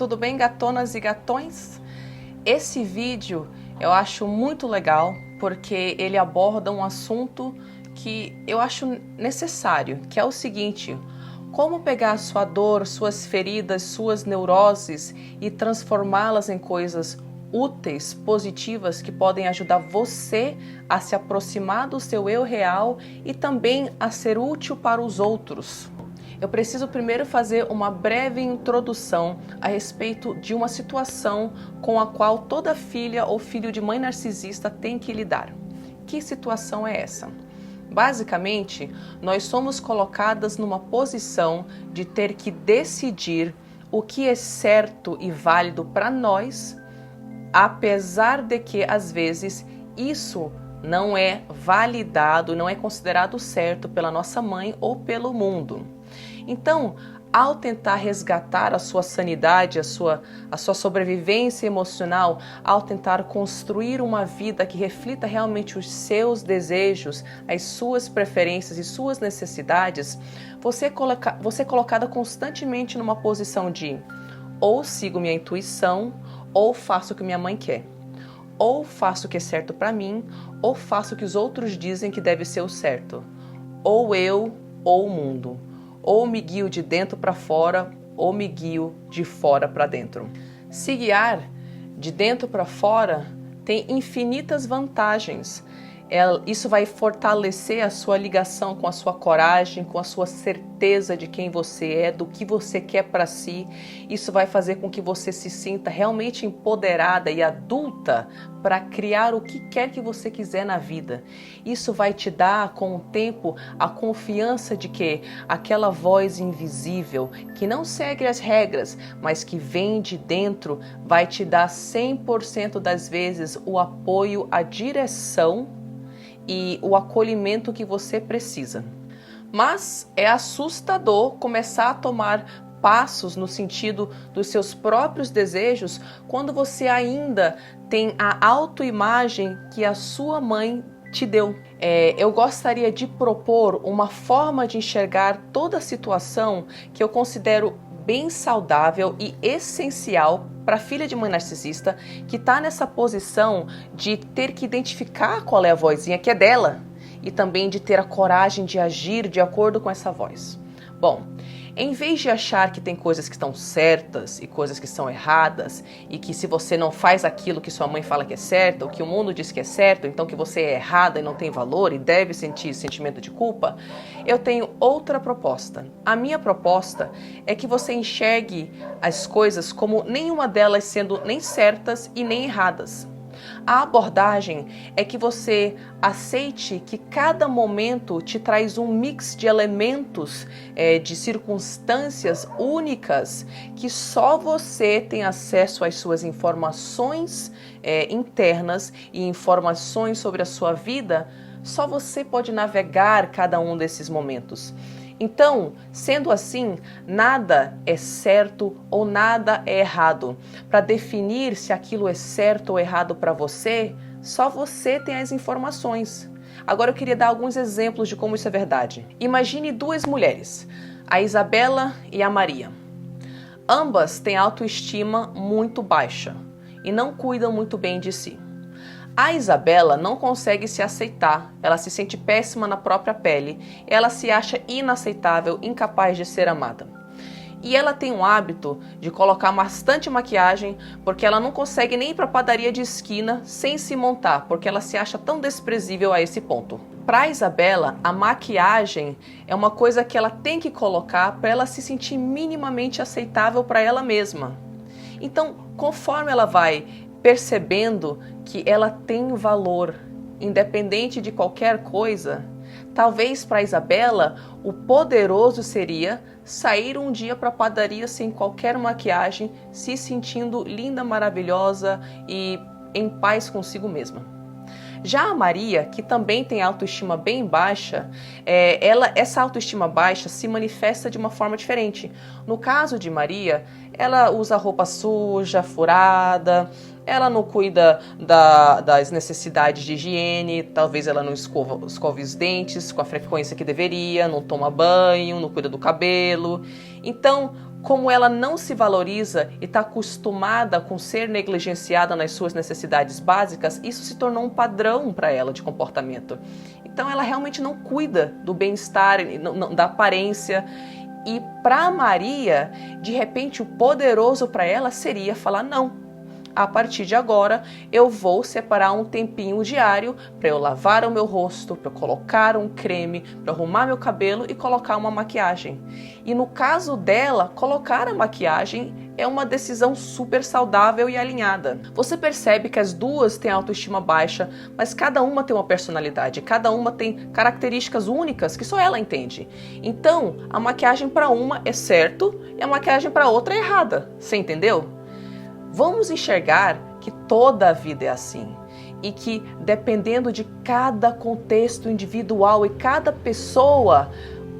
tudo bem, gatonas e gatões? Esse vídeo eu acho muito legal porque ele aborda um assunto que eu acho necessário, que é o seguinte: como pegar sua dor, suas feridas, suas neuroses e transformá-las em coisas úteis, positivas, que podem ajudar você a se aproximar do seu eu real e também a ser útil para os outros. Eu preciso primeiro fazer uma breve introdução a respeito de uma situação com a qual toda filha ou filho de mãe narcisista tem que lidar. Que situação é essa? Basicamente, nós somos colocadas numa posição de ter que decidir o que é certo e válido para nós, apesar de que, às vezes, isso não é validado, não é considerado certo pela nossa mãe ou pelo mundo. Então, ao tentar resgatar a sua sanidade, a sua sobrevivência emocional, ao tentar construir uma vida que reflita realmente os seus desejos, as suas preferências e suas necessidades, você é colocada constantemente numa posição de ou sigo minha intuição, ou faço o que minha mãe quer. Ou faço o que é certo para mim, ou faço o que os outros dizem que deve ser o certo. Ou eu, ou o mundo. Ou me guio de dentro para fora, ou me guio de fora para dentro. Se guiar de dentro para fora tem infinitas vantagens. Isso vai fortalecer a sua ligação com a sua coragem, com a sua certeza de quem você é, do que você quer para si. Isso vai fazer com que você se sinta realmente empoderada e adulta para criar o que quer que você quiser na vida. Isso vai te dar, com o tempo, a confiança de que aquela voz invisível, que não segue as regras, mas que vem de dentro, vai te dar 100% das vezes o apoio, a direção e o acolhimento que você precisa. Mas é assustador começar a tomar passos no sentido dos seus próprios desejos quando você ainda tem a autoimagem que a sua mãe te deu. Eu gostaria de propor uma forma de enxergar toda a situação que eu considero bem saudável e essencial para a filha de mãe narcisista que está nessa posição de ter que identificar qual é a vozinha que é dela e também de ter a coragem de agir de acordo com essa voz. Bom, em vez de achar que tem coisas que estão certas e coisas que são erradas e que se você não faz aquilo que sua mãe fala que é certo, ou que o mundo diz que é certo, então que você é errada e não tem valor e deve sentir sentimento de culpa, eu tenho outra proposta. A minha proposta é que você enxergue as coisas como nenhuma delas sendo nem certas e nem erradas. A abordagem é que você aceite que cada momento te traz um mix de elementos, de circunstâncias únicas, que só você tem acesso às suas informações internas e informações sobre a sua vida, só você pode navegar cada um desses momentos. Então, sendo assim, nada é certo ou nada é errado. Para definir se aquilo é certo ou errado para você, só você tem as informações. Agora eu queria dar alguns exemplos de como isso é verdade. Imagine duas mulheres, a Isabela e a Maria. Ambas têm autoestima muito baixa e não cuidam muito bem de si. A Isabela não consegue se aceitar, ela se sente péssima na própria pele, ela se acha inaceitável, incapaz de ser amada. E ela tem um hábito de colocar bastante maquiagem porque ela não consegue nem ir para a padaria de esquina sem se montar, porque ela se acha tão desprezível a esse ponto. Para a Isabela, a maquiagem é uma coisa que ela tem que colocar para ela se sentir minimamente aceitável para ela mesma. Então, conforme ela vai percebendo que ela tem valor, independente de qualquer coisa, talvez para Isabela o poderoso seria sair um dia para a padaria sem qualquer maquiagem, se sentindo linda, maravilhosa e em paz consigo mesma. Já a Maria, que também tem autoestima bem baixa, essa autoestima baixa se manifesta de uma forma diferente. No caso de Maria, ela usa roupa suja, furada, ela não cuida das necessidades de higiene, talvez ela não escova os dentes com a frequência que deveria, não toma banho, não cuida do cabelo. Então, Como ela não se valoriza e está acostumada com ser negligenciada nas suas necessidades básicas, isso se tornou um padrão para ela de comportamento. Então ela realmente não cuida do bem-estar, da aparência. E para Maria, de repente o poderoso para ela seria falar não. A partir de agora, eu vou separar um tempinho diário para eu lavar o meu rosto, para eu colocar um creme, para arrumar meu cabelo e colocar uma maquiagem. E no caso dela, colocar a maquiagem é uma decisão super saudável e alinhada. Você percebe que as duas têm autoestima baixa, mas cada uma tem uma personalidade, cada uma tem características únicas que só ela entende. Então, a maquiagem para uma é certo e a maquiagem para outra é errada. Você entendeu? Vamos enxergar que toda a vida é assim e que, dependendo de cada contexto individual e cada pessoa,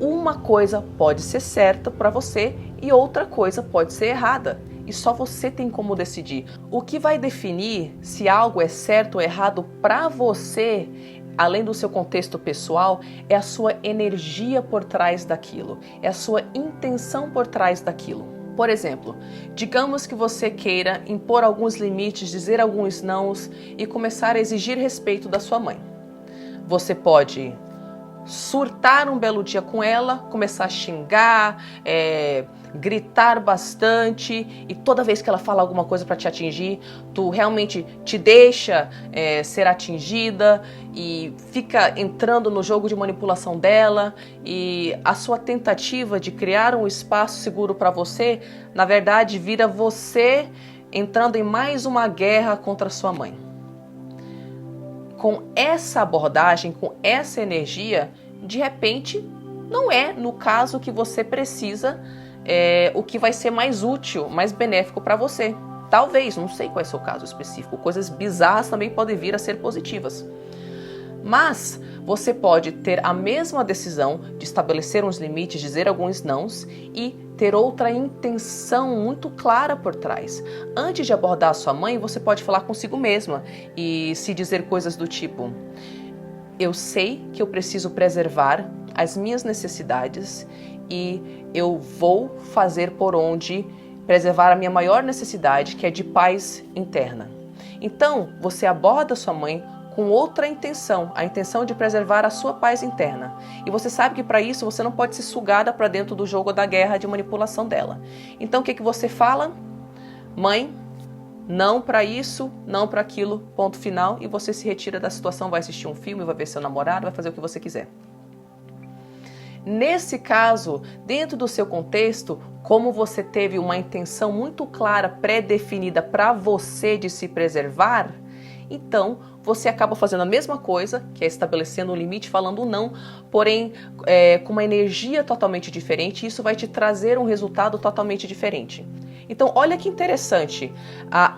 uma coisa pode ser certa para você e outra coisa pode ser errada. E só você tem como decidir. O que vai definir se algo é certo ou errado para você, além do seu contexto pessoal, é a sua energia por trás daquilo, é a sua intenção por trás daquilo. Por exemplo, digamos que você queira impor alguns limites, dizer alguns nãos e começar a exigir respeito da sua mãe. Você pode surtar um belo dia com ela, começar a xingar, gritar bastante, e toda vez que ela fala alguma coisa para te atingir, tu realmente te deixa ser atingida e fica entrando no jogo de manipulação dela, e a sua tentativa de criar um espaço seguro para você, na verdade, vira você entrando em mais uma guerra contra sua mãe. Com essa abordagem, com essa energia, de repente, não é no caso que você precisa o que vai ser mais útil, mais benéfico para você. Talvez, não sei qual é o seu caso específico, coisas bizarras também podem vir a ser positivas. Mas você pode ter a mesma decisão de estabelecer uns limites, dizer alguns nãos e ter outra intenção muito clara por trás. Antes de abordar a sua mãe, você pode falar consigo mesma e se dizer coisas do tipo: eu sei que eu preciso preservar as minhas necessidades e eu vou fazer por onde preservar a minha maior necessidade, que é de paz interna. Então, você aborda a sua mãe com outra intenção, a intenção de preservar a sua paz interna. E você sabe que para isso você não pode ser sugada para dentro do jogo da guerra de manipulação dela. Então o que você fala? Mãe, não para isso, não para aquilo, ponto final, e você se retira da situação, vai assistir um filme, vai ver seu namorado, vai fazer o que você quiser. Nesse caso, dentro do seu contexto, como você teve uma intenção muito clara, pré-definida para você de se preservar, então você acaba fazendo a mesma coisa, que é estabelecendo um limite, falando não, porém com uma energia totalmente diferente, e isso vai te trazer um resultado totalmente diferente. Então, olha que interessante,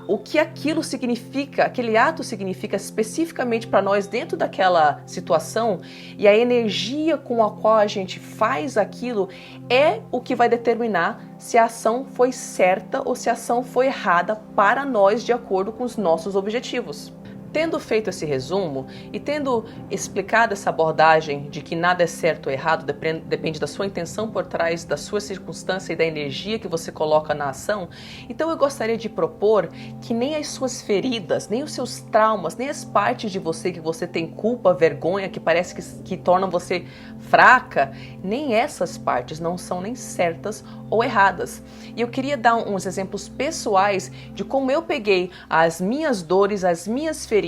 o que aquilo significa, aquele ato significa especificamente para nós dentro daquela situação, e a energia com a qual a gente faz aquilo é o que vai determinar se a ação foi certa ou se a ação foi errada para nós de acordo com os nossos objetivos. Tendo feito esse resumo e tendo explicado essa abordagem de que nada é certo ou errado, depende da sua intenção por trás, da sua circunstância e da energia que você coloca na ação, então eu gostaria de propor que nem as suas feridas, nem os seus traumas, nem as partes de você que você tem culpa, vergonha, que parece que tornam você fraca, nem essas partes não são nem certas ou erradas. E eu queria dar uns exemplos pessoais de como eu peguei as minhas dores, as minhas feridas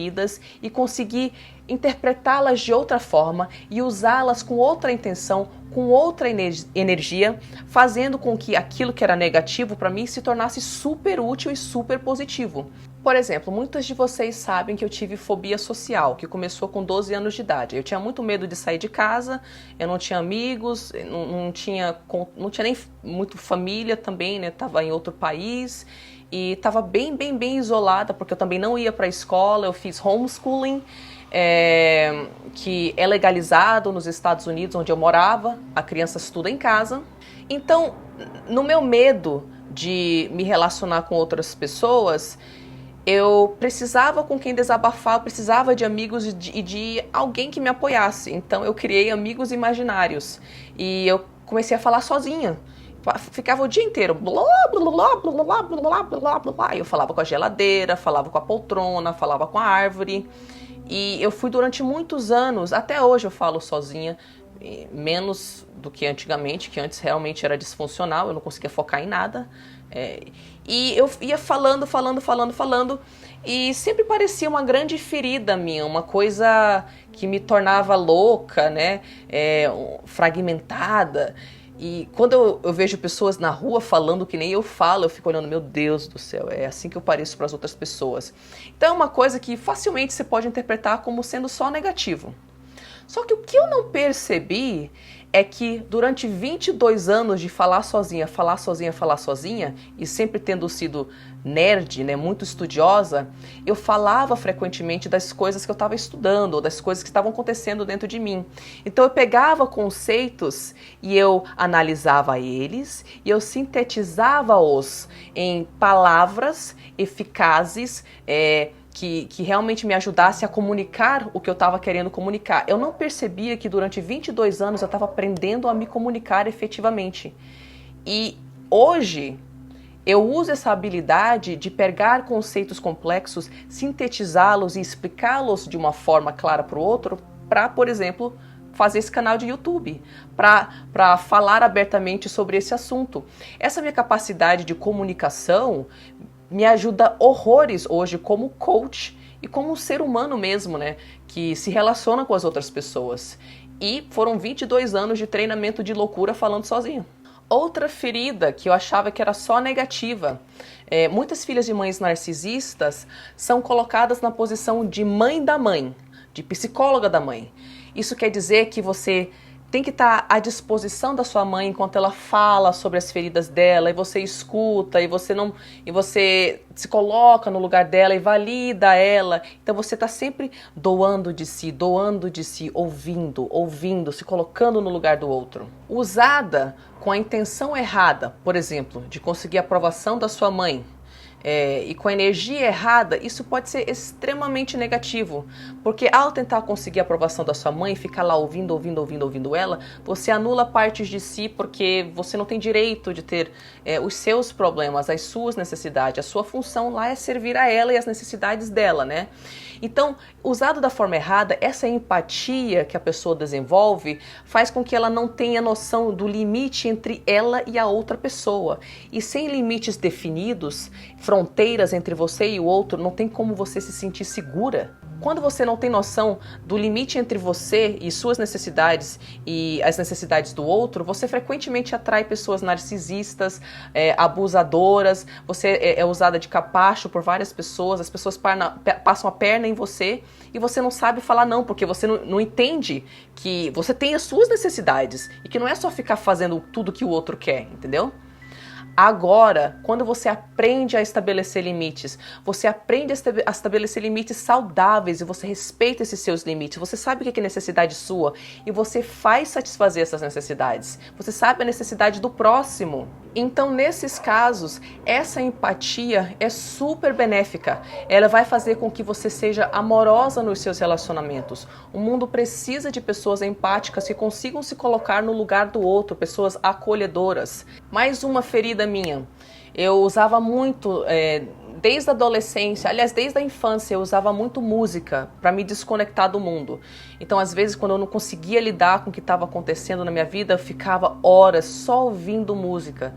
e consegui interpretá-las de outra forma e usá-las com outra intenção, com outra energia, fazendo com que aquilo que era negativo para mim se tornasse super útil e super positivo. Por exemplo, muitas de vocês sabem que eu tive fobia social, que começou com 12 anos de idade. Eu tinha muito medo de sair de casa, eu não tinha amigos, não tinha nem muito família também, né? Tava em outro país e estava bem isolada, porque eu também não ia para a escola, eu fiz homeschooling, que é legalizado nos Estados Unidos, onde eu morava, a criança estuda em casa. Então, no meu medo de me relacionar com outras pessoas, eu precisava com quem desabafar, eu precisava de amigos e de alguém que me apoiasse. Então eu criei amigos imaginários e eu comecei a falar sozinha. ficava o dia inteiro, blá, blá, blá, blá, blá, blá, blá, blá, blá. Eu falava com a geladeira, falava com a poltrona, falava com a árvore. E eu fui durante muitos anos, até hoje eu falo sozinha, menos do que antigamente, que antes realmente era disfuncional, eu não conseguia focar em nada. E eu ia falando, e sempre parecia uma grande ferida minha, uma coisa que me tornava louca, né, fragmentada. E quando eu vejo pessoas na rua falando que nem eu falo, eu fico olhando, meu Deus do céu, é assim que eu pareço para as outras pessoas. Então é uma coisa que facilmente você pode interpretar como sendo só negativo. Só que o que eu não percebi é que durante 22 anos de falar sozinha, e sempre tendo sido nerd, né, muito estudiosa, eu falava frequentemente das coisas que eu estava estudando, ou das coisas que estavam acontecendo dentro de mim. Então eu pegava conceitos e eu analisava eles, e eu sintetizava-os em palavras eficazes, que realmente me ajudasse a comunicar o que eu estava querendo comunicar. Eu não percebia que durante 22 anos eu estava aprendendo a me comunicar efetivamente. E hoje eu uso essa habilidade de pegar conceitos complexos, sintetizá-los e explicá-los de uma forma clara para o outro, para, por exemplo, fazer esse canal de YouTube, para falar abertamente sobre esse assunto. Essa minha capacidade de comunicação me ajuda horrores hoje como coach e como um ser humano mesmo, né, que se relaciona com as outras pessoas. E foram 22 anos de treinamento de loucura falando sozinho. Outra ferida que eu achava que era só negativa. Muitas filhas de mães narcisistas são colocadas na posição de mãe da mãe, de psicóloga da mãe. Isso quer dizer que você tem que estar à disposição da sua mãe enquanto ela fala sobre as feridas dela, e você escuta, e você se coloca no lugar dela e valida ela. Então você está sempre doando de si, ouvindo, se colocando no lugar do outro. Usada com a intenção errada, por exemplo, de conseguir a aprovação da sua mãe, e com a energia errada, isso pode ser extremamente negativo, porque ao tentar conseguir a aprovação da sua mãe, ficar lá ouvindo ela, você anula partes de si, porque você não tem direito de ter os seus problemas, as suas necessidades. A sua função lá é servir a ela e as necessidades dela, né? Então, usado da forma errada, essa empatia que a pessoa desenvolve faz com que ela não tenha noção do limite entre ela e a outra pessoa. E sem limites definidos, fronteiras entre você e o outro, não tem como você se sentir segura. Quando você não tem noção do limite entre você e suas necessidades e as necessidades do outro, você frequentemente atrai pessoas narcisistas, abusadoras, você é usada de capacho por várias pessoas, as pessoas passam a perna em você e você não sabe falar não, porque você não entende que você tem as suas necessidades e que não é só ficar fazendo tudo que o outro quer, entendeu? Agora, quando você aprende a estabelecer limites, você aprende a estabelecer limites saudáveis e você respeita esses seus limites, você sabe o que é necessidade sua e você faz satisfazer essas necessidades. Você sabe a necessidade do próximo. Então, nesses casos, essa empatia é super benéfica. Ela vai fazer com que você seja amorosa nos seus relacionamentos. O mundo precisa de pessoas empáticas que consigam se colocar no lugar do outro, pessoas acolhedoras. Mais uma ferida minha. Eu usava muito, desde a adolescência, aliás, desde a infância, eu usava muito música para me desconectar do mundo. Então, às vezes, quando eu não conseguia lidar com o que estava acontecendo na minha vida, eu ficava horas só ouvindo música.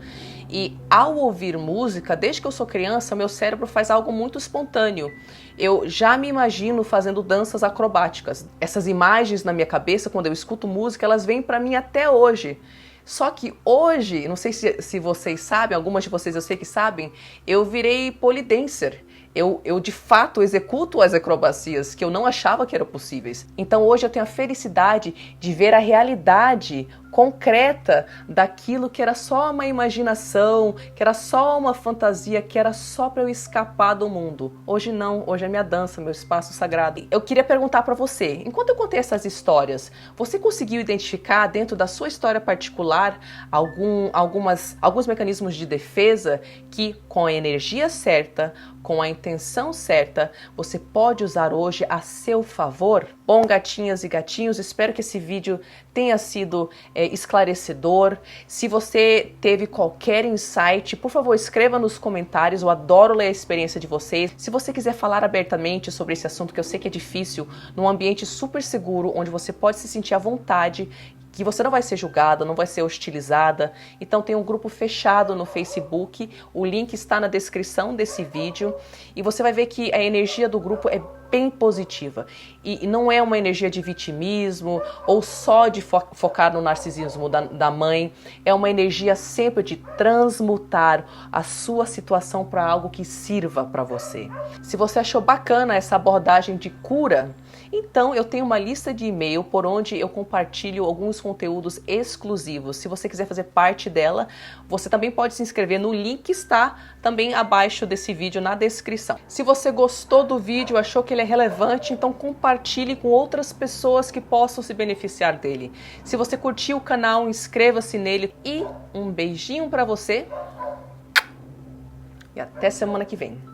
E ao ouvir música, desde que eu sou criança, meu cérebro faz algo muito espontâneo. Eu já me imagino fazendo danças acrobáticas. Essas imagens na minha cabeça, quando eu escuto música, elas vêm para mim até hoje. Só que hoje, não sei se vocês sabem, algumas de vocês eu sei que sabem, eu virei pole dancer. Eu de fato executo as acrobacias que eu não achava que eram possíveis. Então hoje eu tenho a felicidade de ver a realidade concreta daquilo que era só uma imaginação, que era só uma fantasia, que era só para eu escapar do mundo. Hoje não, hoje é minha dança, meu espaço sagrado. Eu queria perguntar para você, enquanto eu contei essas histórias, você conseguiu identificar dentro da sua história particular alguns mecanismos de defesa que, com a energia certa, com a intenção certa, você pode usar hoje a seu favor? Bom, gatinhas e gatinhos, espero que esse vídeo tenha sido esclarecedor. Se você teve qualquer insight, por favor, escreva nos comentários. Eu adoro ler a experiência de vocês. Se você quiser falar abertamente sobre esse assunto, que eu sei que é difícil, num ambiente super seguro, onde você pode se sentir à vontade, que você não vai ser julgada, não vai ser hostilizada. Então tem um grupo fechado no Facebook, o link está na descrição desse vídeo e você vai ver que a energia do grupo é bem positiva e não é uma energia de vitimismo ou só de focar no narcisismo da mãe, é uma energia sempre de transmutar a sua situação para algo que sirva para você. Se você achou bacana essa abordagem de cura, então eu tenho uma lista de e-mail por onde eu compartilho alguns conteúdos exclusivos. Se você quiser fazer parte dela, você também pode se inscrever no link que está também abaixo desse vídeo na descrição. Se você gostou do vídeo, achou que ele é relevante, então compartilhe com outras pessoas que possam se beneficiar dele. Se você curtiu o canal, inscreva-se nele e um beijinho para você e até semana que vem.